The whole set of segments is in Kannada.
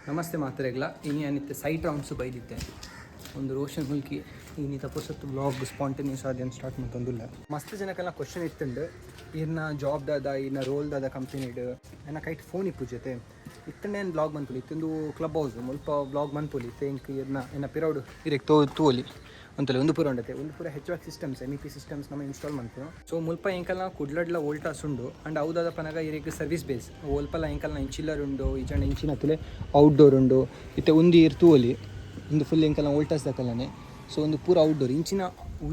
ನಮಸ್ತೆ ಮಾತ್ರೆಗ್ಲ ಇನಿ ಅನಿತ್ತೆ ಸೈಟ್ ರೌಂಡ್ಸ್ ಬೈದಿತ್ತೆ ಒಂದು ರೋಷನ್ ಹುಲ್ಕಿ ಇನಿ ತಪೋಸತ್ತು ಬ್ಲಾಗ್ ಸ್ಪಾಂಟೇನಿಯಸ್ ಆದೇನು ಸ್ಟಾರ್ಟ್ ಮಾಡ್ತಂದಿಲ್ಲ ಮಸ್ತ್ ಜನಕ್ಕೆಲ್ಲ ಕ್ವಶನ್ ಇತ್ತಂಡು ಇನ್ನ ಜಾಬ್ ದಾದ ಇನ್ನ ರೋಲ್ ದಾದ ಕಂಪನಿಡ್ ಏನ ಕೈಟ್ ಫೋನ್ ಇಪ್ಪು ಜೊತೆ ಇತ್ತಂಡೇನು ಬ್ಲಾಗ್ ಬಂದ್ಪುಲಿ ಇತ್ತೊಂದು ಕ್ಲಬ್ ಹೌಸ್ ಮುಲ್ಪ ಬ್ಲಾಗ್ ಬಂದ್ಪುಲಿ ಥೇಂಕ್ ಏನ ಪಿರೌಡ್ ಇರಕ್ಕೆ ತೋಲಿ ಅಂತಲೇ ಒಂದು ಪೂರ ಉಂಡತೆ ಒಂದು ಪೂರ HVAC ಸಿಸ್ಟಮ್ಸ್ MEP ಸಿಸ್ಟಮ್ಸ್ ನಮ್ಮ ಇನ್ಸ್ಟಾಲ್ ಮಾಡ್ತೀವಿ ಸೊ ಮುಲ್ಪ ಎಂಕಲ್ನ ಕುಡ್ಲಡ್ಲ ವೋಲ್ಟಾಸ್ ಉಂಡು ಆ್ಯಂಡ್ ಹೌದಾದ ಪನಗ ಇರಿಗೆ ಸರ್ವಿಸ್ ಬೇಸ್ ಒಲ್ಪಲ್ಲ ಎಂಕಲ್ನ ಚಿಲ್ಲರ್ ಉಂಡು ಈಚಂಡ ಇಂಚಿನ ಹತ್ತಲೆ ಔಟ್ಡೋರ್ ಉಂಡು ಇತ್ತೆ ಉಂದಿ ಇರ್ತು ಒಲಿ ಒಂದು ಫುಲ್ ಎಂಕಲ್ನ ವೋಲ್ಟಾಸ್ ದಕ್ಕಲ್ಲನೆ ಸೊ ಒಂದು ಪೂರ ಔಟ್ಡೋರ್ ಇಂಚಿನ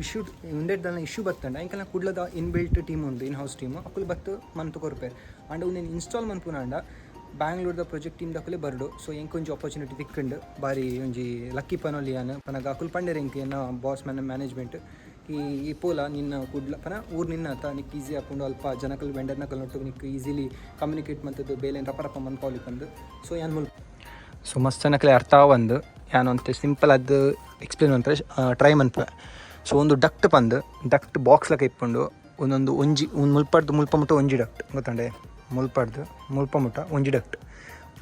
ಇಶ್ಯೂ ಉಂಡೆಡ್ದಲ್ನ ಇಶ್ಯೂ ಬತ್ತಂಡ ಎಂಕಲ್ನ ಕುಡ್ಲದ ಇನ್ಬಿಲ್ಟ್ ಟೀಮ್ ಉಂಡು ಇನ್ ಹೌಸ್ ಟೀಮ್ ಅಕ್ಕಲು ಬತ್ತು ಮಂತ್ ಕೊರ್ಪೇರ್ ಆ್ಯಂಡ್ ಒಂದು ಇನ್ಸ್ಟಾಲ್ ಮನ್ಪುನಾಂಡ ಬ್ಯಾಂಗ್ಳೂರ್ದ ಪ್ರಾಜೆಕ್ಟ್ ಟೀಮ್ ದಕ್ಕಲೆ ಬರ್ಡು ಸೊ ಎಂಕೊಂಜಿ ಆಪರ್ಚುನಿಟಿ ತಿಕ್ಕಂಡು ಬಾರಿ ಒಂಜಿ ಲಕ್ಕಿ ಪನೊಲಿ ಅನ್ನ ಪನಗ ಅಕುಲ್ ಪಂಡೆರ್ ಎಂಕ್ ಏನ ಬಾಸ್ ಮ್ಯಾನೇಜ್ಮೆಂಟ್ ಈ ಪೋಲ ನಿನ್ನ ಕುಡ್ಲ ಪನ ಊರು ನಿನ್ನ ಆತ ನಿಕ್ ಈಸಿ ಹಾಕೊಂಡು ಅಲ್ಪ ಜನಕಲ್ ವೆಂಡರ್ನಕಲ್ ನೊಟ್ಟು ನಿಕ್ ಈಸಿಲಿ ಕಮ್ಯುನಿಕೇಟ್ ಮಂತದ್ದು ಬೇಲೆ ರಪ್ಪ ಮನ್ಪಾವಲಿ ಬಂದು ಸೊ ಯಾನ್ ಮುಲ್ ಸೊ ಮಸ್ತ್ ಜನಕಲೆ ಅರ್ಥ ಬಂದು ಯಾನು ಅಂತ ಸಿಂಪಲ್ ಅದು ಎಕ್ಸ್ಪ್ಲೇನ್ ಮಾಡ್ತಾರೆ ಟ್ರೈ ಮನ್ಪೆ ಸೊ ಒಂದು ಡಕ್ಟ್ ಬಂದು ಡಕ್ಟ್ ಬಾಕ್ಸ್ ಲಕ ಇಟ್ಕೊಂಡು ಒಂದೊಂದು ಒಂಜಿ ಒಂದು ಮುಲ್ಪ ಮುಟ್ಟ ಒಂಜಿ ಡಕ್ಟ್ ಗೊತ್ತಂಡೆ ಮುಲ್ಪ ಮುಟ್ಟ ಒಂಜಿ ಡಕ್ಟ್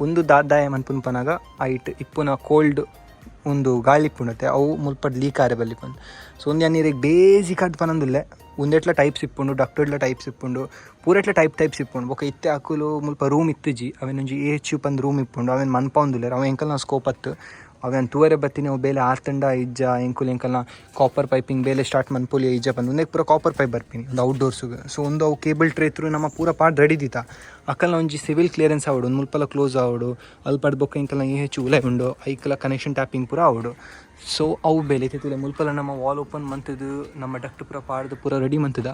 ಒಂದು ದಾದಾಯ ಮನ್ಪುನ್ಪನಾಗ ಐಟ್ ಇಪ್ಪುನ ಕೋಲ್ಡ್ ಒಂದು ಗಾಳಿ ಇಪ್ಪುಂಡತೆ ಅವು ಮುಲ್ಪಡ್ ಲೀಕ್ ಆರೆ ಬಲ್ಲಿಪುಂಡು ಸೊ ಒಂದು ನೀರಿಗೆ ಬೇಸಿಕ್ ಆದ ಪನಂದುಲ್ಲೆ ಒಂದೆಟ್ಲ ಟೈಪ್ಸ್ ಇಪ್ಪುಂಡು ಡಕ್ಟೆಡ್ಲ ಟೈಪ್ಸ್ ಇಪ್ಪುಂಡು ಪೂರೆಟ್ಲ ಟೈಪ್ಸ್ ಇಪ್ಪುಂಡು ಬೊಕ ಇತ್ತೆ ಹಾಕುಲು ಮುಲ್ಪ ರೂಮ್ ಇತ್ತುಜಿ ಅವೇನೊಂಜಿ ಪಂದ್ ರೂಮ್ ಇಪ್ಪುಂಡು ಅವೇನು ಮನ್ಪ ಒಂದುಲ್ಲೆ ಅವ ಎಂಕಲ್ನ ಸ್ಕೋಪ್ ಅತ್ತು ಅವೇನು ತೂವರೆ ಬತ್ತೀನಿ ಅವು ಬೇಲೆ ಆರ್ತಂಡ ಇಜ್ಜ ಎಂಕಲ್ನ ಕಾಪರ್ ಪೈಪಿಂಗ್ ಬೇಲೆ ಸ್ಟಾರ್ಟ್ ಮನ್ಪೋಲಿ ಇಜ್ಜ ಬಂದು ಒಂದೇ ಪೂರ ಕಾಪರ್ ಪೈಪ್ ಬರ್ತೀನಿ ಒಂದು ಔಟ್ಡೋರ್ಸಿಗೆ ಸೊ ಒಂದು ಅವು ಕೇಬಲ್ ಟ್ರೇ ಥ್ರೂ ನಮ್ಮ ಪೂರ ಪಾರ್ಟ್ ರೆಡಿದಿತ್ತ ಅಕ್ಕಲ್ನ ಒಂಜಿ ಸಿವಿಲ್ ಕ್ಲಿಯರೆನ್ಸ್ ಆವಡು ಒಂದು ಮುಲ್ಪಲ ಕ್ಲೋಸ್ ಆವಡು ಅಲ್ಲಿ ಪಡ್ಬೊಕ್ಕ ಎಂಕಲ್ನ ಉಲೆ ಉಂಡು ಐಕಲ ಕನೆಕ್ಷನ್ ಟ್ಯಾಪಿಂಗ್ ಪೂರ ಆವಡು ಸೊ ಅವು ಬೇಲೆ ತಿತ್ತಿಲ್ಲ ಮುಲ್ಪಲ ನಮ್ಮ ವಾಲ್ ಓಪನ್ ಮಂತದ್ದು ನಮ್ಮ ಡಕ್ಟ್ ಪೂರ ಪಾಡ್ದು ಪೂರ ರೆಡಿ ಮಂತದ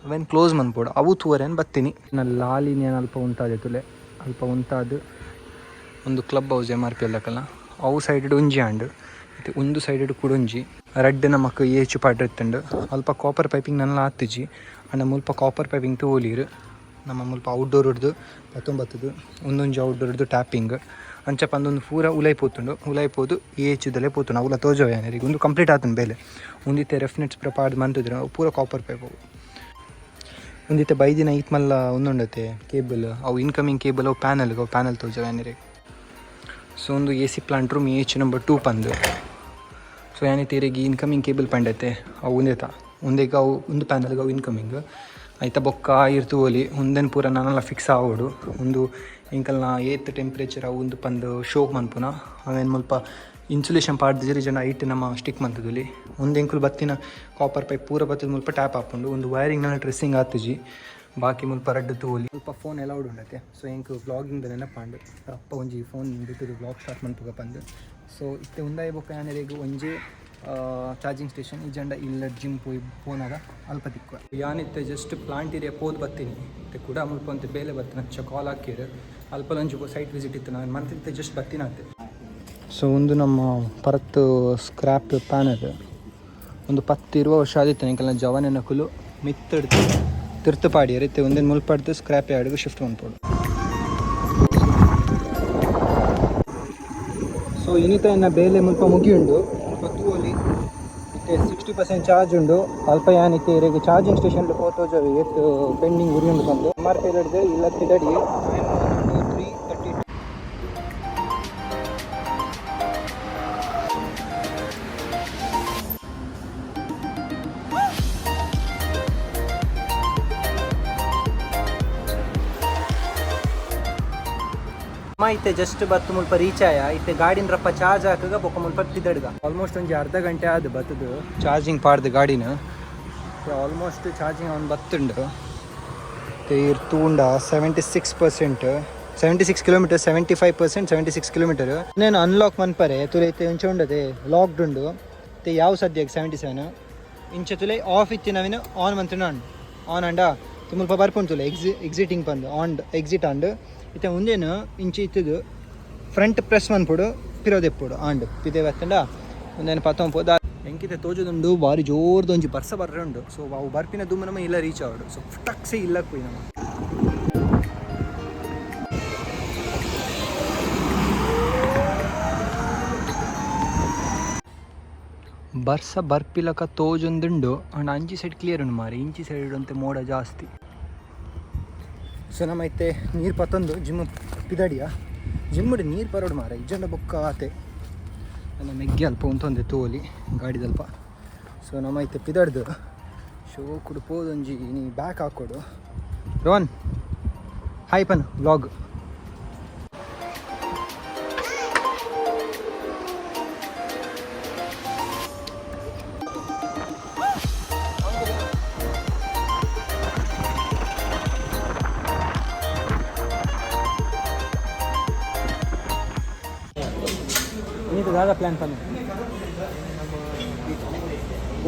ಅವೇನು ಕ್ಲೋಸ್ ಮನ್ಪೋಡು ಅವು ತೂವರೇನು ಬತ್ತೀನಿ ನಾನು ಲಾಲಿನೇನು ಅಲ್ಪ ಉಂಟಾದೆ ತುಲೆ ಅಲ್ಪ ಉಂಟಾದು ಒಂದು ಕ್ಲಬ್ ಹೌಸ್ MRP ಅಲ್ಲಕ್ಕಲ್ಲ ಅವು ಸೈಡೆಡ್ ಒಂಜಿ ಆಂಡು ಮತ್ತು ಒಂದು ಸೈಡೆಡ್ ಕೂಡ ಒಂಜಿ ರೆಡ್ ನಮಕ್ ಪಾಡ್ರೆ ಇತ್ತಂಡು ಅಲ್ಪ ಕಾಪರ್ ಪೈಪಿಂಗ್ ನನ್ನ ಆತಿಜಿ ಅಂಡ ಮುಲ್ಪ ಕಾಪರ್ ಪೈಪಿಂಗ್ ತೋಲೀರು ನಮ್ಮ ಮುಲ್ಪ ಔಟ್ಡೋರ್ ಹಿಡ್ದು ಬತ್ತೊಂಬತ್ತದು ಒಂದೊಂಜಿ ಔಟ್ಡೋರ್ ಹಿಡ್ದು ಟ್ಯಾಪಿಂಗ್ ಅಂಚಪ್ಪ ಅಂದೊಂದು ಪೂರ ಉಲಾಯ್ಪೋದು ದಲ್ಲೇ ಪೋತುಂಡು ಅವಲ ತೋಜವ ಯಾರಿಗೆ ಒಂದು ಕಂಪ್ಲೀಟ್ ಆತನ ಬೇಲೆ ಒಂದಿತ್ತೆ ರೆಫ್ನೆಟ್ಸ್ ಪೂರ ಪಾಡ್ ಮಂತಿದ್ರು ಪೂರ ಕಾಪರ್ ಪೈಪ್ ಅವು ಒಂದಿತ್ತೆ ಬೈದಿನ ಈತ್ ಮಲ್ಲ ಒಂದೊಂಡತೆ ಕೇಬಲ್ ಅವು ಇನ್ಕಮಿಂಗ್ ಕೇಬಲ್ ಅವು ಪ್ಯಾನಲ್ ತೋಜವ ಯಾನಿರಿಗೆ ಸೊ ಒಂದು AC ಪ್ಲಾಂಟ್ ರೂಮ್ ನಂಬರ್ 2 ಪಂದು ಸೊ ಯಾನೇ ತೇರೆಗಿ ಇನ್ಕಮಿಂಗ್ ಕೇಬಲ್ ಪಂಡೈತೆ ಅವು ಒಂದೇಗ ಅವು ಒಂದು ಪ್ಯಾನಲ್ಗೆ ಅವು ಇನ್ಕಮಿಂಗ್ ಆಯ್ತಾ ಬೊಕ್ಕ ಇರ್ತು ಓಲಿ ಒಂದೇನು ಪೂರ ನಾನೆಲ್ಲ ಫಿಕ್ಸ್ ಆವೋಡು ಒಂದು ಇಂಕಲ್ನ ಏತ್ ಟೆಂಪ್ರೇಚರ್ ಅವು ಒಂದು ಪಂದು ಶೋ ಮನ್ಪುನ ಅವೇನು ಮುಲ್ಪ ಇನ್ಸುಲೇಷನ್ ಪಾಡ್ದಿರಿ ಜನ ಐಟ್ ನಮ್ಮ ಸ್ಟಿಕ್ ಮಂತದಲ್ಲಿ ಒಂದು ಎಂಕುಲು ಬತ್ತಿನ ಕಾಪರ್ ಪೈಪ್ ಪೂರ ಬತ್ತದ ಮುಲ್ಪ ಟ್ಯಾಪ್ ಹಾಕೊಂಡು ಒಂದು ವೈರಿಂಗ್ ನನ್ನ ಡ್ರೆಸ್ಸಿಂಗ್ ಆತುಜಿ ಬಾಕಿ ಮುಲ್ಪ ರಡ್ಡು ತೋಲಿ ಸ್ವಲ್ಪ ಫೋನ್ ಎಲ್ಲ ಉಂಡತೆ ಸೊ ಎಂಕ್ ವ್ಲಾಗಿಂಗ್ ನೆನಪಾಂಡು ಅಪ್ಪ ಒಂಜಿ ಫೋನ್ ಬಿಟ್ಟು ವ್ಲಾಗ್ ಸ್ಟಾರ್ಟ್ ಮಾಡ್ತುಗ ಬಂದು ಸೊ ಇತ್ತೆ ಉಂದಾಯಿ ಬೊಕ್ಕ ಯಾನಿರೆಗ್ ಒಂಜಿ ಚಾರ್ಜಿಂಗ್ ಸ್ಟೇಷನ್ ಈ ಜಂಡ ಇಲ್ಲ ಜಿಮ್ ಪೋಯ್ ಫೋನಾಗ ಅಲ್ಪ ತಿಕ್ಕುವ ಯಾನಿತ್ತೆ ಜಸ್ಟ್ ಪ್ಲಾಂಟ್ ಏರಿಯಾ ಪೋದ್ ಬತ್ತೀನಿ ಇತ್ತೆ ಕೂಡ ಮುಲ್ಪ ಅಂತ ಬೇಲೆ ಬತ್ತೀನಿ ಹಚ್ಚ ಕಾಲ್ ಹಾಕಿರು ಅಲ್ಪ ಲಂಚು ಸೈಟ್ ವಿಸಿಟ್ ಇತ್ತು ನಾನು ಮಂತಿತ್ತೆ ಜಸ್ಟ್ ಬತ್ತಿನಾತೆ ಸೊ ಒಂದು ನಮ್ಮ ಪರತ್ತು ಸ್ಕ್ರ್ಯಾಪ್ ಪ್ಯಾನಲ್ ಒಂದು 10-20 ವರ್ಷ ಆದಿತ್ತು ಎಂಕಲ್ನ ಜವನ ಕುಲು ಮಿತ್ತಡ್ತು ತಿರ್ತಪಾಡಿ ರೀತಿ ಒಂದೇನು ಮುಲ್ಪಡ್ದು ಸ್ಕ್ರ್ಯಾಪ್ ಯಾರ್ಡ್ಗೆ ಶಿಫ್ಟ್ ಮಾಡ್ಬೋದು ಸೊ ಇನ್ನಿತ ಇನ್ನು ಬೇಲೆ ಮುಲ್ಪ ಮುಗಿಯುಂಡು ಮತ್ತು ಅಲ್ಲಿ ಇತ್ತೆ 60% ಚಾರ್ಜ್ ಉಂಡು ಅಲ್ಪ ಯಾನಿತ್ತೆ ಇರೆಗೆ ಚಾರ್ಜಿಂಗ್ ಸ್ಟೇಷನ್ ಫೋಟೋಜವಿ ಎಷ್ಟು ಪೆಂಡಿಂಗ್ ಉರಿಯುಂಡು ಬಂದು MRP ಹಿಡಿದು ಇಲ್ಲ ತಿದಡಿ 330 ಇತ್ತೆ ಜಸ್ಟ್ ಬತ್ತು ಮುಲ್ಪ ರೀಚ್ ಆಯ ಇತ್ತೆ ಗಾಡಿನ ರಪ್ಪ ಚಾರ್ಜ್ ಹಾಕಾಗ ಬೊಕ್ಕ ಮುಲ್ಪ ತಿದ್ದಡ್ಗ ಆಲ್ಮೋಸ್ಟ್ ಒಂಜಿ ಅರ್ಧ ಗಂಟೆ ಆದ ಬತ್ತದು ಚಾರ್ಜಿಂಗ್ ಪಾಡ್ದು ಗಾಡಿನ ಆಲ್ಮೋಸ್ಟ್ ಚಾರ್ಜಿಂಗ್ ಅವ್ನು ಬತ್ತುಂಡು ಇರ್ತೂಂಡ 76 ಕಿಲೋಮೀಟರ್ 75% 76 ಕಿಲೋಮೀಟರ್ ಇನ್ನೇನು ಅನ್ಲಾಕ್ ಮನ್ಪರೆ ತುಲೆ ಇತ್ತೆ ಇಂಚ ಉಂಡದೆ ಲಾಕ್ಡ್ ಉಂಡು ಇತ್ತೆ ಯಾವ ಸದ್ಯಕ್ಕೆ 77 ಇಂಚ ತುಲೆ ಆಫ್ ಇತ್ತಿ ನಾವಿನ ಆನ್ ಮಂತ್ರಿನ ಆನ್ ಅಂಡ ಮುಲ್ಪ ಬರ್ಪುಂಡು ತುಲೆ ಎಕ್ಸಿಟಿಂಗ್ ಬಂದು ಆನ್ ಎಕ್ಸಿಟ್ ಅಂಡು ಇತ್ತೆ ಮುಂದೇನು ಇಂಚಿ ಇತ್ತದು ಫ್ರಂಟ್ ಪ್ರೆಸ್ ಮನ್ಪುಡು ಪಿರೋದೆಪ್ಪುಡು ಆಂಡ್ ಪಿದೆ ಬತ್ತಂಡ ಒಂದೇನು ಪತ್ತೊಂಪೋದ ಎಂಕಿತೆ ತೋಜುದುಂಡು ಭಾರಿ ಜೋರ್ದು ಒಂಜಿ ಬರ್ಸ ಬರ್ರೆ ಉಂಡು ಸೊ ಅವು ಬರ್ಪಿನ ದುಮ್ಮ ನಮ್ಮ ಇಲ್ಲ ರೀಚ್ ಆವಡು ಸೊ ಟಕ್ಸೆ ಇಲ್ಲ ಕೊಯ್ ನಮ್ಮ ಬರ್ಸ ಬರ್ಪಿಲಕ ತೋಜೊಂದುಂಡು ಅಂಡ್ ಅಂಚಿ ಸೈಡ್ ಕ್ಲಿಯರ್ ಉಂಡು ಮಾರಿ ಇಂಚಿ ಸೈಡ್ ಅಂತೆ ಮೋಡ ಜಾಸ್ತಿ ಸೊ ನಮ್ಮ ಐತೆ ನೀರು ಪತ್ತೊಂದು ಜಿಮ್ ಪಿದಾಡಿಯ ಜಿಮ್ಮುಡು ನೀರು ಬರೋಡು ಮಾರ ಇಜ್ಜಂಡ ಬೊಕ್ಕ ಆತೆ ನನ್ನ ಮೆಗ್ಗೆ ಅಲ್ಪ ಉಂತೊಂದೆ ತೋಲಿ ಗಾಡಿದಲ್ಪ. ಸೊ ನಮ್ಮ ಐತೆ ಪಿದಡ್ದು ಶೋ ಕುಡು ಪೋದೊಂಜಿ ನೀ ಬ್ಯಾಕ್ ಹಾಕೊಡು. ರೋಹನ್ ಹಾಯ್ ಪನ್ ವ್ಲಾಗ್. ಇದು ದಾದಾ ಪ್ಲ್ಯಾನ್ ಪನ್ನು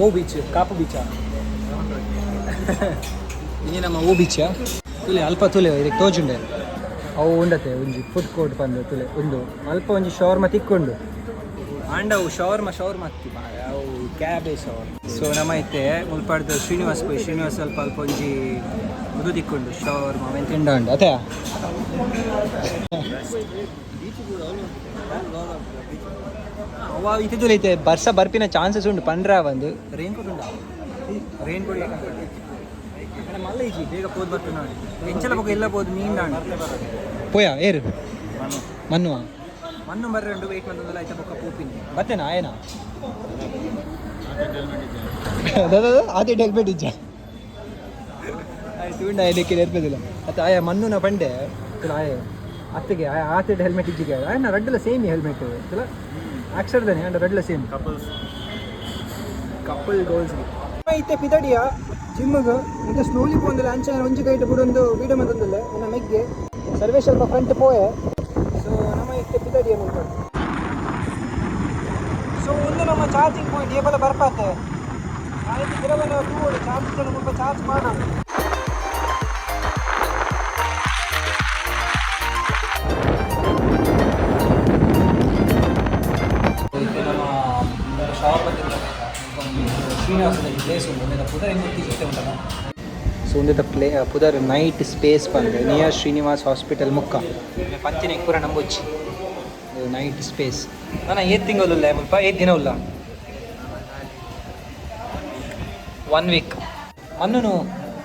ಓ ಬೀಚ್ ಕಾಪು ಬೀಚಾ ಈ ನಮ್ಮ ಓ ಬೀಚಾ ತುಲೆ ಅಲ್ಪ ತುಲೆ ಇದಕ್ಕೆ ತೋಜುಂಡೆ ಅವು ಉಂಡತೆ ಒಂಜಿ ಫುಡ್ ಕೋರ್ಟ್ ಬಂದು ತುಲೆ ಒಂದು ಅಲ್ಪ ಒಂಜಿ ಶವರ್ಮ ತಿಕ್ಕೊಂಡು ಆಂಡ ಅವು ಶವರ್ಮ ಹತ್ತಿ ಅವು ಕ್ಯಾಬೇ ಶವರ್ಮ. ಸೊ ನಮ್ಮ ಐತೆ ಮುಲ್ಪಾಡ್ದು ಶ್ರೀನಿವಾಸ್ ಪೋಯ್ ಶ್ರೀನಿವಾಸ್ ಸ್ವಲ್ಪ ಅಲ್ಪ ಒಂಜಿ ಇದು ತಿಕ್ಕೊಂಡು ಶವರ್ಮ ಅವೇನು ತಿಂಡ ಉಂಡು ಅದೇ ಅವ ಇತ್ತಿದ್ದು ಬರ್ಸ ಬರ್ಪಿನ ಚಾನ್ಸಸ್ ಉಂಟು ಪಂಡ್ರ ಒಂದು ರೈನ್ ಕೋಟ್ ಉಂಟು ರೈನ್ ಕೋಟ್ ಮಲ್ಲ ಈಜಿ ಬೇಗ ಪೋದ್ ಬರ್ತೀನಿ ನೋಡಿ ಎಂಚಲ ಪಕ್ಕ ಎಲ್ಲ ಪೋದು ಮೀನ್ ದಾಂಡ ಪೋಯಾ ಏರು ಮಣ್ಣು ಬರ್ರೆ ಉಂಟು ವೆಯ್ಟ್ ಮಾಡ್ತದಲ್ಲ ಆಯ್ತಾ ಪಕ್ಕ ಪೂಪಿನಿ ಬರ್ತೇನಾ ಆಯನಾ ಆತೆ ಹೆಲ್ಮೆಟ್ ಇಜ್ಜ ಆಯ್ತು ಉಂಡ ಇದಕ್ಕೆ ನೆರ್ಪದಿಲ್ಲ ಮತ್ತು ಆಯಾ ಮಣ್ಣುನ ಪಂಡೆ ಆಯ ಅತ್ತಿಗೆ ಆತೆ ಹೆಲ್ಮೆಟ್ ಇಜ್ಜಿಗೆ ಆಯ್ನ ರೆಡ್ಲ ಸೇಮ್ ಹೆಲ್ಮೆಟ್ ಇಲ್ಲ ಅಕ್ಷರದನೆ ಅಂಡ್ ರೆಡ್ಲ ಸೇಮ್ ಕಪಲ್ ಗೋಲ್ಸ್ಗೆ ಐತೆ ಪಿದಡಿಯ ಜಿಮ್ಗೆ ಇದು ಸ್ಲೋಲಿ ಪೋಂದಿಲ್ಲ ಅಂಚ ಒಂಜಿ ಕೈಟ್ ಬಿಡೊಂದು ವೀಡಿಯೋ ಮಂತಂದಿಲ್ಲ ನನ್ನ ಮೆಗ್ಗೆ ಸರ್ವೇಶ್ ಸ್ವಲ್ಪ ಫ್ರಂಟ್ ಪೋಯೆ. ಸೊ ನಮ್ಮ ಐತೆ ಪಿದಡಿಯ ನೋಡ್ತಾರೆ. ಸೊ ಒಂದು ನಮ್ಮ ಚಾರ್ಜಿಂಗ್ ಪಾಯಿಂಟ್ ಏಬಲ ಬರ್ಪಾತೆ ಆಯ್ತು ಗಿರವನ್ನ ತೂಡು ಚಾರ್ಜ್ ಸ್ವಲ್ಪ ಚಾರ್ಜ್ ಮಾಡೋದು. ಶವರ್ ಬಂದಿಲ್ಲ ಶ್ರೀನಿವಾಸದ ಪ್ಲೇಸ್ ಉಂಟು ಒಂದೇ ಪುದರ್ ಹೆಂಗೆ ಜೊತೆ ಉಂಟಲ್ಲ. ಸೊ ಒಂದೇ ಪುದರ್ ನೈಟ್ ಸ್ಪೇಸ್ ಬಂದು ನಿಯರ್ ಶ್ರೀನಿವಾಸ್ ಹಾಸ್ಪಿಟಲ್ ಮುಕ್ಕ ಪಂಚಿನ ಪೂರ ನಂಬೊಚ್ಚಿ ನೈಟ್ ಸ್ಪೇಸ್. ನಾನು 8 ತಿಂಗಳು ಮುಲ್ಪ 8 ದಿನ ಉಲ್ಲ 1 ವೀಕ್ ಮಣ್ಣು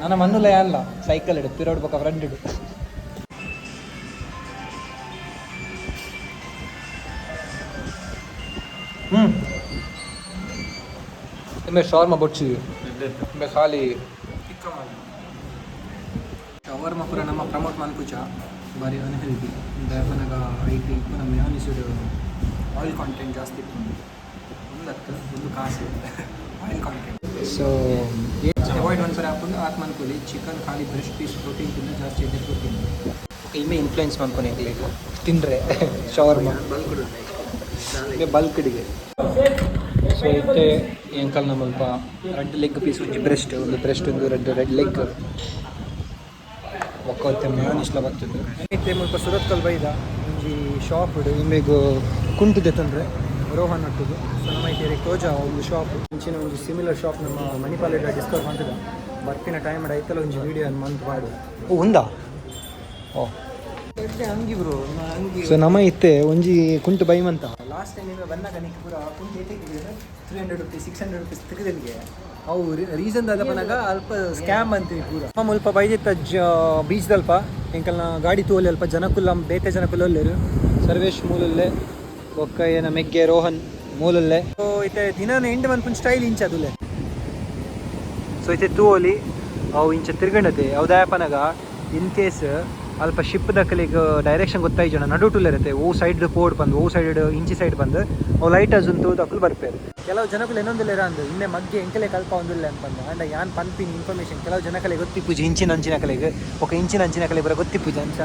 ನನ್ನ ಮಣ್ಣುಲ್ಲ ಅಲ್ಲ ಸೈಕಲ್ ಇಡು ಪಿರೋಡ್ ಬೊಕ್ಕ ಫ್ರೆಂಡ್ ಇಡು. ಇನ್ನು ಶವರ್ಮ ಬೊಚ್ಚಿ ಇನ್ನು ಖಾಲಿ ಶವರ್ಮ ಪೂರ ನಮ್ಮ ಪ್ರಮೋಟ್ ಮನ್ಪುಚ ಬಾರಿ ಅನ್ಹೆಲ್ದಿ ದಯಪನಗ ಐಟಿ ನಮ್ಮ ಮ್ಯಾನಿಸಿಡ್ ಆಯಿಲ್ ಕಾಂಟೆಂಟ್ ಜಾಸ್ತಿ ಇತ್ತು ಒಂದು ಕಾಸು ಆಯಿಲ್ ಕಾಂಟೆಂಟ್. ಸೊ ಅವಾಯ್ಡ್ ಒಂದ್ಸರಿ ಹಾಕೊಂಡು ಆತ್ ಮನ್ಕೊಳ್ಳಿ ಚಿಕನ್ ಖಾಲಿ ಬ್ರೆಸ್ಟ್ ಪೀಸ್ ಪ್ರೋಟೀನ್ ತಿಂದ ಜಾಸ್ತಿ ಇದೆ ಪ್ರೋಟೀನ್ ಓಕೆ ಇಮ್ಮೆ ಇನ್ಫ್ಲೂಯೆನ್ಸ್ ಮಾಡ್ಕೊನಿ ತಿಂದರೆ ಶವರ್ಮ ಬಲ್ಕ್ಡಿಗೆ. ಸೊ ಇತ್ತೆ ಎಂಕಲ್ ನಮ್ಮಲ್ಪ ರೆಡ್ ಲೆಗ್ ಪೀಸ್ ಒಂಜಿ ಬ್ರೆಸ್ಟ್ ಒಂದು ರೆಡ್ ಲೆಗ್ ಒಕ್ಕ ಮ್ಯಾನಿಸ್ಲ ಬರ್ತದೆ. ಇತ್ತೆ ಮುಲ್ಪ ಸುರತ್ಕಲ್ ಬೈದ ಒಂಜಿ ಶಾಪ್ ಇಡು ಇಮ್ಮೆಗು ಕುಂಟುದೆ ತಂದರೆ ರೋಹನ್ ಅಟ್ಟುದು. ಸೊ ನಮ್ಮ ಐತೆ ತೋಜಾ ಒಂದು ಶಾಪ್ ಮುಂಚಿನ ಒಂದು ಸಿಮಿಲರ್ ಶಾಪ್ ನಮ್ಮ ಮಣಿಪಾಲ ಡಿಸ್ಕವರ್ ಮಾಡ್ತಿದ್ದ ಬರ್ಪಿನ ಟೈಮ್ ಐತಲ್ಲ ಒಂಜಿ ವೀಡಿಯೋ ಮಂತ್ ಮಾಡು ಓ ಉಂದಾ ಓ ಅಂಗಿ ಬ್ರೋ ಅಂಗಿ. ಸೊ ನಮ್ಮ ಇತ್ತೆ ಒಂಜಿ ಕುಂಟು ಬೈಮಂತ ಲಾಸ್ಟ್ ಟೈಮ್ ನಿಮಗೆ ಬಂದಾಗ ನಿಕ್ಕೆ ಪೂರ ಕುಂಟು ಏಟಿಗೆ 300 ರೂಪೀಸ್ 600 ರೂಪೀಸ್ ತೆಗೆದನಿಗೆ ಅವು ರೀಸನ್ ಅದ ಅಲ್ಪ ಸ್ಕ್ಯಾಮ್ ಅಂತೀವಿ ಪೂರ. ನಮ್ಮ ಮುಲ್ಪ ಬೈದಿತ್ತ ಬೀಚ್ದಲ್ಪ ಎಂಕಲ್ನ ಗಾಡಿ ತೋಲಿ ಅಲ್ಪ ಜನಕ್ಕುಲ್ಲ ಬೇತೆ ಜನಕ್ಕುಲ್ಲರು ಸರ್ವೇಶ್ ಮೂಲಲ್ಲೇ ಒಕ್ಕ ಏನ ಮೆಗ್ಗೆ ರೋಹನ್ ಮೂಲಲ್ಲೇ. ಸೊ ಇತ್ತೆ ದಿನ ಎಂಟು ಮನ್ಪುನ್ ಸ್ಟೈಲ್ ಇಂಚ ಅದುಲೆ. ಸೊ ಇತ್ತೆ ತೂಲಿ ಅವು ಇಂಚ ತಿರ್ಗಂಡತೆ ಅವ್ದಾಯಪನಗ ಇನ್ ಕೇಸ್ ಅಲ್ಪ ಶಿಪ್ ದಕ್ಕಲಿಗೆ ಡೈರೆಕ್ಷನ್ ಗೊತ್ತಾಯ್ತು ನಡು ಟೂಲ್ ಇರುತ್ತೆ ಓ ಸೈಡ್ ಪೋಡ್ ಬಂದು ಓ ಸೈಡ್ ಇಂಚಿ ಸೈಡ್ ಬಂದು ಅವು ಲೈಟ್ ಅಜುಂತು ದಕ್ಕಲು ಬರ್ಪೇರು. ಕೆಲವು ಜನಗಳು ಇನ್ನೊಂದಿಲ್ಲ ಅಂದು ಇನ್ನೇ ಮಗ್ಗೆ ಎಂಕಲೆ ಕಲ್ಪ ಒಂದಿಲ್ಲ ಅಂತಂದು ಅಂಡ ಯಾನ್ ಪನ್ಪಿನ ಇನ್ಫಾರ್ಮೇಷನ್ ಕೆಲವು ಜನಕಲೆ ಗೊತ್ತಿಪ್ಪುಜಿ ಇಂಚಿನ ಅಂಚಿನ ಕಲೆಗೆ ಒಕ್ಕ ಇಂಚಿನ ಅಂಚಿನ ಕಲೆ ಬರ ಗೊತ್ತಿಪ್ಪುಜಿ ಅಂಚ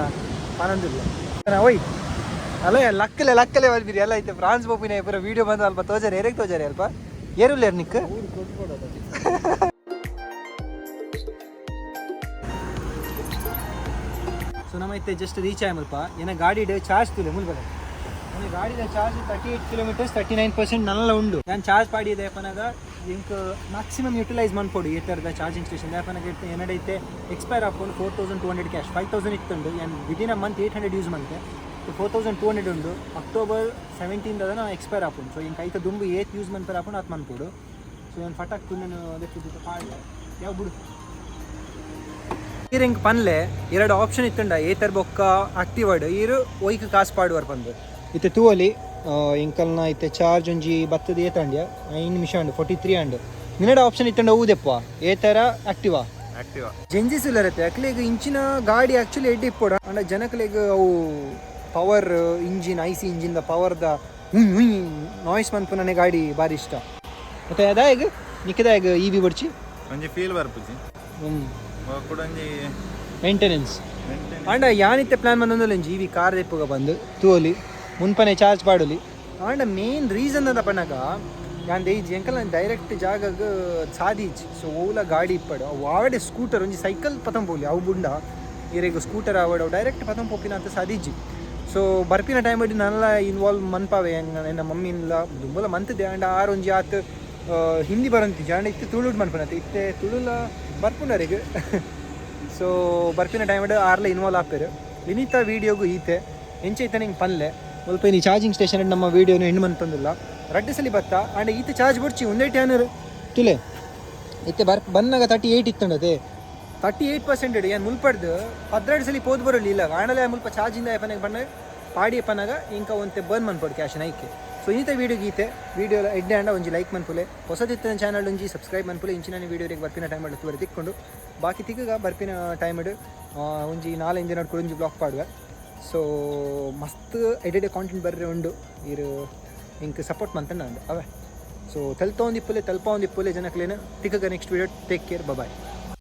ಆನಂದಿಲ್ಲ ಓಯ್ ಅಲ್ಲ ಲಕ್ಕಲೆ ಬರ್ಬಿರಿ ಎಲ್ಲ ಐತೆ ಫ್ರಾನ್ಸ್ ಬೋಪಿನ ಪೂರ ವೀಡಿಯೋ ಬಂದು ಅಲ್ಪ ತೋಜಾರೆ ಏರಿಗೆ ತೋಜಾರೆ ಅಲ್ಪ ಏರುಲ್ಲೇರು ನಿಕ್. ಸೊ ನಮ್ಮ ಐತೆ ಜಸ್ಟ್ ರೀಚ್ ಆಯ್ ಮುಲ್ಪ ಏನ ಗಾಡಿ ಚಾರ್ಜ್ ತುಲೆ ಮುಲ್ಬಲ ನನ್ನ ಗಾಡಿದ ಚಾರ್ಜ್ 38 ಕಿಲೋಮೀಟರ್ಸ್ 39% ನಲ್ಲ ಉಂಡು. ನಾನು ಚಾರ್ಜ್ ಪಾಡಿದೆ ಪನಗ ಇಂಕ್ ಮ್ಯಾಕ್ಸಿಮಮ್ ಯುಟಿಲೈಸ್ ಮಾಡ್ಕೊಡು ಈ ಥರದ ಚಾರ್ಜಿಂಗ್ ಸ್ಟೇಷನ್ ಯಾಪನಗ ಏನಡೈತೆ ಎಕ್ಸ್ಪೈರ್ ಹಾಕೊಂಡು 4200 ಕ್ಯಾಶ್ 5000 ಇತ್ತುಂಡು ಏನು ವಿದಿನ್ ಅ ಮಂತ್ 800 ಯೂಸ್ ಮಾಡ್ತೆ 4200 ಉಂಡು. ಅಕ್ಟೋಬರ್ 17 ಅದನ್ನು ಎಕ್ಸ್ಪೈರ್ ಹಾಕೊಂಡು ಸೊ ಇಂಕ ಐತೆ ದುಂಬು 8 ಯೂಸ್ ಮಾಡ್ತಾರೆ ಹಾಕೊಂಡು ಅದು ಮಾಡ್ಕೊಡು. ಸೊ ನಾನು ಫಟಾಕ್ ನಾನು ಅದಕ್ಕೆ ಪಾಡ ಯಾವ ಬಿಡು ಈರು ಹಿಂಗೆ ಪನ್ಲೆ 2 ಆಪ್ಷನ್ ಇತ್ತುಂಡ ಏತರ್ ಬೊಕ್ಕ ಆಕ್ಟಿವರ್ಡ್ ಈರು ಒಯ್ಕ್ ಕಾಸು ಪಾಡುವರ್ ಪಂದು ಇತ್ತೆ ತೂವಲಿ ಇಂಕಲ್ನ ಇತ್ತೆ ಚಾರ್ಜ್ ಒಂಜಿ ಬತ್ತದ ಏತಂಡ್ಯ 5 ನಿಮಿಷ ಅಂಡ್ 43 ಅಂಡ್ ನಿನ್ನಡ ಆಪ್ಷನ್ ಇತ್ತಂಡ ಊದೆಪ್ಪ ಏತರ ಆಕ್ಟಿವಾ ಜೆಂಜಿಸ್ ಇಲ್ಲ ಇರುತ್ತೆ ಅಕ್ಲೆಗ್ ಇಂಚಿನ ಗಾಡಿ ಆ್ಯಕ್ಚುಲಿ ಎಡ್ಡಿ ಇಪ್ಪೋಡ ಅಂಡ ಜನಕ್ಲೆಗ್ ಅವು ಪವರ್ ಇಂಜಿನ್ ಐಸಿ ಇಂಜಿನ್ ಪವರ್ದ ಹುಯ್ ನಾಯ್ಸ್ ಮನ್ಪು ನನಗೆ ಗಾಡಿ ಭಾರಿ ಇಷ್ಟ ಮತ್ತೆ ಅದಾಯಗ ನಿಕ್ಕದಾಯಗ ಇ ವಿ ಬಡ್ಚಿ ಒಂಜಿ ಫೀಲ್ ಬರ್ಪುಜಿ ಒಂಜಿ ಮೇಂಟೆನೆನ್ಸ್ ಆಂಡ ಯಾನಿತ್ತೆ ಪ್ಲಾನ್ ಬಂದೊಂದು ಇ ವಿ ಕಾರ್ ತೆಪ್ಪುಗ ಬಂದು ತೂಲಿ ಮುನ್ಪನೆ ಚಾರ್ಜ್ ಪಾಡಲಿ ಆಂಡ ಮೇನ್ ರೀಸನ್ ಅದ ಪನಗ ಯಾನ್ ದೇಜಿ ಎಂಕಲ್ ನಾನು ಡೈರೆಕ್ಟ್ ಜಾಗಗ ಸಾದೀಜಿ ಸೊ ಓಲ ಗಾಡಿ ಇಪ್ಪಡು ಅವು ಆವಡೆ ಸ್ಕೂಟರ್ ಒಂಜಿ ಸೈಕಲ್ ಪತಂ ಪೋಲಿ ಅವು ಬುಂಡ ಇರೆಗ್ ಸ್ಕೂಟರ್ ಆವಡು ಡೈರೆಕ್ಟ್ ಪತಂ ಪೋಪಿನ ಅಂತ ಸಾದೀಜಿ ಸೊ ಬರ್ಪಿನ ಟೈಮ್ ಅಡಿ ನನ್ನೆಲ್ಲ ಇನ್ವಾಲ್ವ್ ಮನ್ಪಾವೆ ನನ್ನ ಮಮ್ಮಿನ್ಲ ದುಂಬಲ ಮಂತದೆ ಆಂಡ ಒಂಜಿ ಆತು ಹಿಂದಿ ಬರಂತಿಜಿ ಆಂಡ ಇತ್ತೆ ತುಳುಡ್ ಮನ್ಪನತ್ತೆ ಇತ್ತೆ ತುಳುಲ ಬರ್ಪುಂಡರಿಗೆ ಸೊ ಬರ್ಪಿನ ಟೈಮ್ ಅಡ್ ಆರ್ಲ ಇನ್ವಾಲ್ವ್ ಆಪೇರು ವಿನೀತ ವೀಡಿಯೋಗು ಈತೆ ಎಂಚೈತೆ ನಿಂಗೆ ಪನ್ಲೆ ಸ್ವಲ್ಪ ಈ ಚಾರ್ಜಿಂಗ್ ಸ್ಟೇಷನ್ ನಮ್ಮ ವೀಡಿಯೋನು ಹೆಣ್ಣು ಮನ್ತಂದಿಲ್ಲ ರಡ್ಡು ಸಲ ಬತ್ತ ಆಂಡ ಈತ ಚಾರ್ಜ್ ಬರ್ಚಿ ಒಂದೇ ಟ್ಯಾನರ್ ತುಲೆ ಇತ್ತೆ ಬಂದಾಗ 38 ಇತ್ತಂಡದೆ 38% ಏನು ಮುಲ್ಪಡ್ದು 12 ಸಲ ಪೋದ್ ಬರೋಲ್ಲ ಇಲ್ಲ ಆಂಡಲೇ ಮುಲ್ಪ ಚಾರ್ಜಿಂದ ಎಪ್ಪನಾಗ ಬಣ್ಣ ಪಾಡಿ ಎಪ್ಪನಾಗ ಇಂಕ ಒಂತೆ ಬರ್ನ್ ಮನ್ಪಡು ಕ್ಯಾಶ್ ನೈಕೆ ಸೊ ಇನ್ನಿತ ವೀಡಿಯೋ ಗೀತೆ ವೀಡಿಯೋ ಎಡ್ಡೆ ಆಂಡ ಒಂಜಿ ಲೈಕ್ ಮನ್ಪುಲೆ ಹೊಸದಿತ್ತ ಚಾನಲ್ ಒಂಜಿ ಸಬ್ಸ್ಕ್ರೈಬ್ ಮನ್ಪುಲೆ ಇಂಚಿನ ವೀಡಿಯೋರಿಗೆ ಬರ್ಪಿನ ಟೈಮ್ ಅಡ್ ತುವರೆ ತಿಕ್ಕೊಂಡು ಬಾಕಿ ತಿಕ್ಕಗ ಬರ್ಪಿನ ಟೈಮ್ ಅಡ್ ಒಂಜಿ 4 ದಿನ ನಡ್ಕೊಂಡು ಒಂಜಿ ಬ್ಲಾಗ್ ಪಾಡುವೆ ಸೊ ಮಸ್ತ್ ಎಡೆಡೆ ಕಾಂಟೆಂಟ್ ಬರ್ರೆ ಉಂಡು ಇರು ಇಂಕ್ ಸಪೋರ್ಟ್ ಮಂತಂಡ ಅವೇ ಸೊ ತಲ್ಪೊಂದಿಪ್ಪಲೆ ಜನಕ್ಲೇನು ತಿಕ್ಕಗ ನೆಕ್ಸ್ಟ್ ವೀಡಿಯೋ ಟೇಕ್ ಕೇರ್ ಬಾಯ್